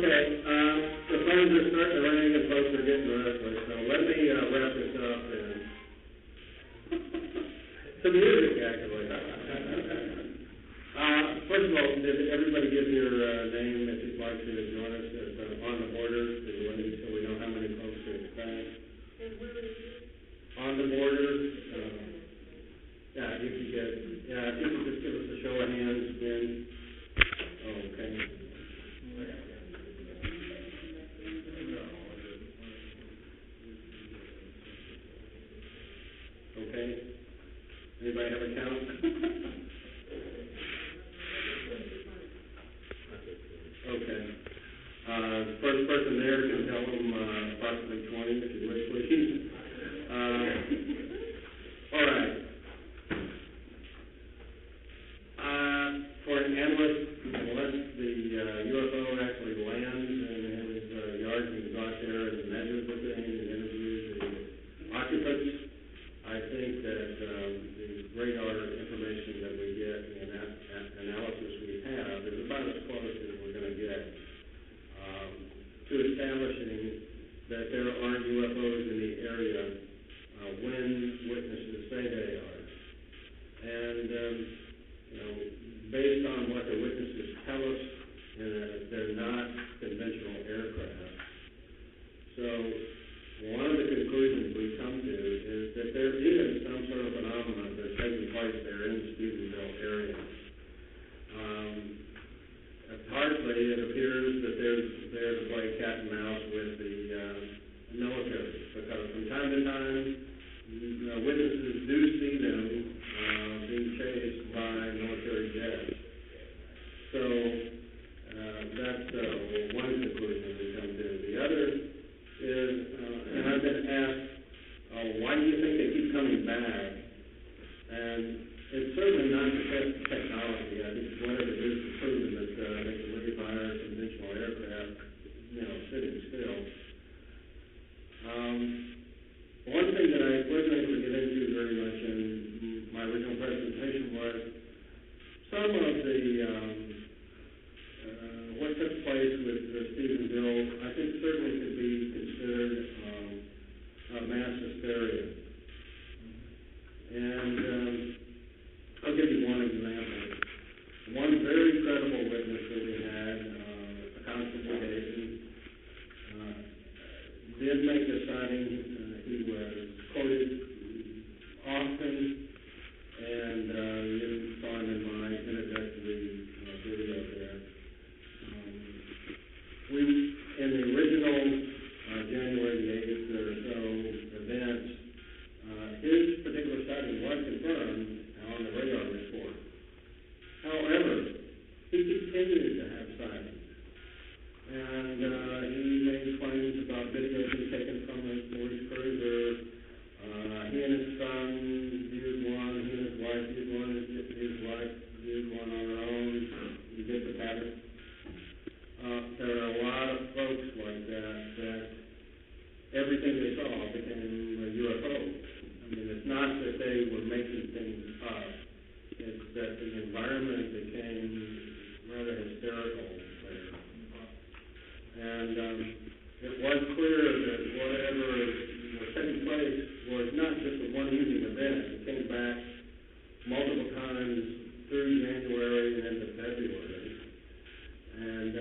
Okay, the phones are starting to ring and folks are getting restless, so let me wrap this up and some music, actually. First of all, did everybody give your name if you'd like to join us at On the Border, so we know how many folks to expect? On the Border. If you could just give us a show of hands, Ben. Okay. Okay. Anybody have a count? Okay. First person there can tell them approximately 20, if you would, please. All right. For an analyst, unless the UFO actually lands in his yard, he can go out there and measure the thing and interview the occupants. I think that the radar information that we get and analysis we have is about as close as we're going to get to establishing that there are UFOs in the area when witnesses say they are. And, based on what the witnesses tell us, they're not conventional aircraft. So one of the conclusions we come to is that there is some sort of phenomenon that's taking place there in the Stephenville area. Partly it appears that there's a play cat and mouse with the military, because from time to time witnesses do see them being chased by military jets. So that's one conclusion we come to. The other is, and I've been asked, why do you think they keep coming back? And it's certainly not to test the technology. I think whatever it is proven that they can leave higher conventional aircraft, sitting still. One thing that I wasn't able to get into very much in my original presentation was some of the what took place with Stephenville. I think certainly could be considered mass hysteria. And I'll give you one example. One very credible witness that we had, a constable did make a sighting. He was quoted often, and you saw him in my introductory video there. In the original January the 8th or so events, his particular sighting was confirmed on the radar report. However, he continued to have sightings. And he made claims about videos being taken from his police cruiser. He and his son viewed one, he and his wife viewed one, his wife viewed one on her own. You get the pattern. There are a lot of folks like that everything they saw became a UFO. I mean, it's not that they were making things up. It's that the environment became rather hysterical there. And it was clear that whatever was taking place was not just a one-evening event. It came back multiple times through January and into February. And,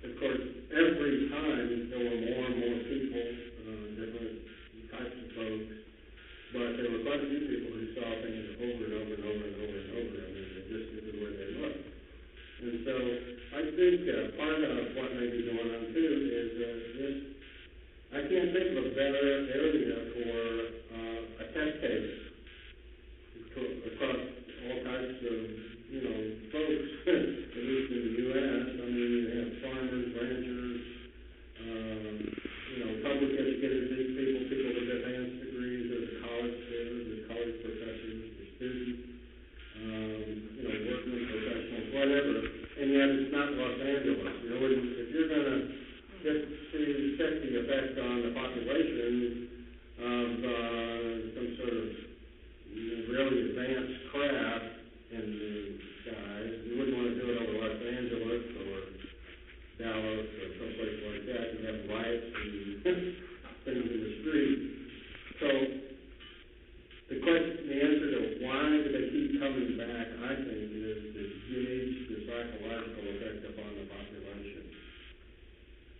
of course, every time there were more and more people, different types of folks, but there were quite a few people who saw things over and over and over and over and over. I mean, it just is the way they look. And so I think part of what may be going on, too, is this. I can't think of a better area for a test case across all types of, folks, at least in the U.S. I mean, you have farmers, ranchers, public educated people with advanced degrees, there's college students, there's college professors, there's students, working professionals, whatever, and yet it's not Los Angeles. If you're going to get to check the effect on the population of some sort of really advanced craft in the skies, you wouldn't want to do it over Los Angeles or Dallas or riots and things in the street. So the answer to why do they keep coming back, I think, is to gauge the psychological effect upon the population.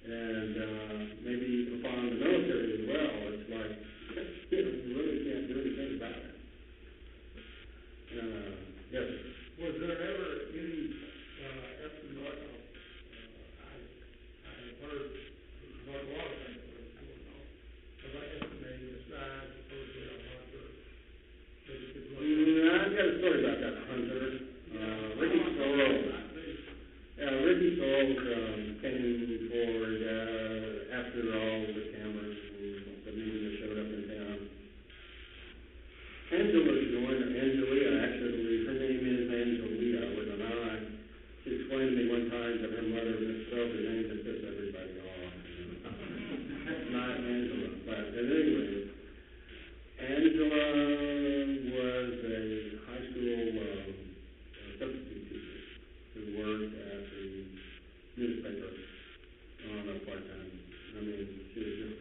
And maybe upon the military as well. It's like, you really can't do anything about it. Yes. Was there ever any estimate of, I have heard about a lot of things that was going on, about estimating the size supposedly of hunter. I've got a story about that hunter. Ricky Sorrell. Ricky Sorrell came forward after all the cameras and the media showed up in town. Angela joined, or Angelia, actually, her name is Angelia with an I. She explained to me one time that her mother misspelled her name to piss everybody off. Not Angela, but anyway, Angela was a high school substitute teacher who worked at the newspaper on a part-time. I mean, she was just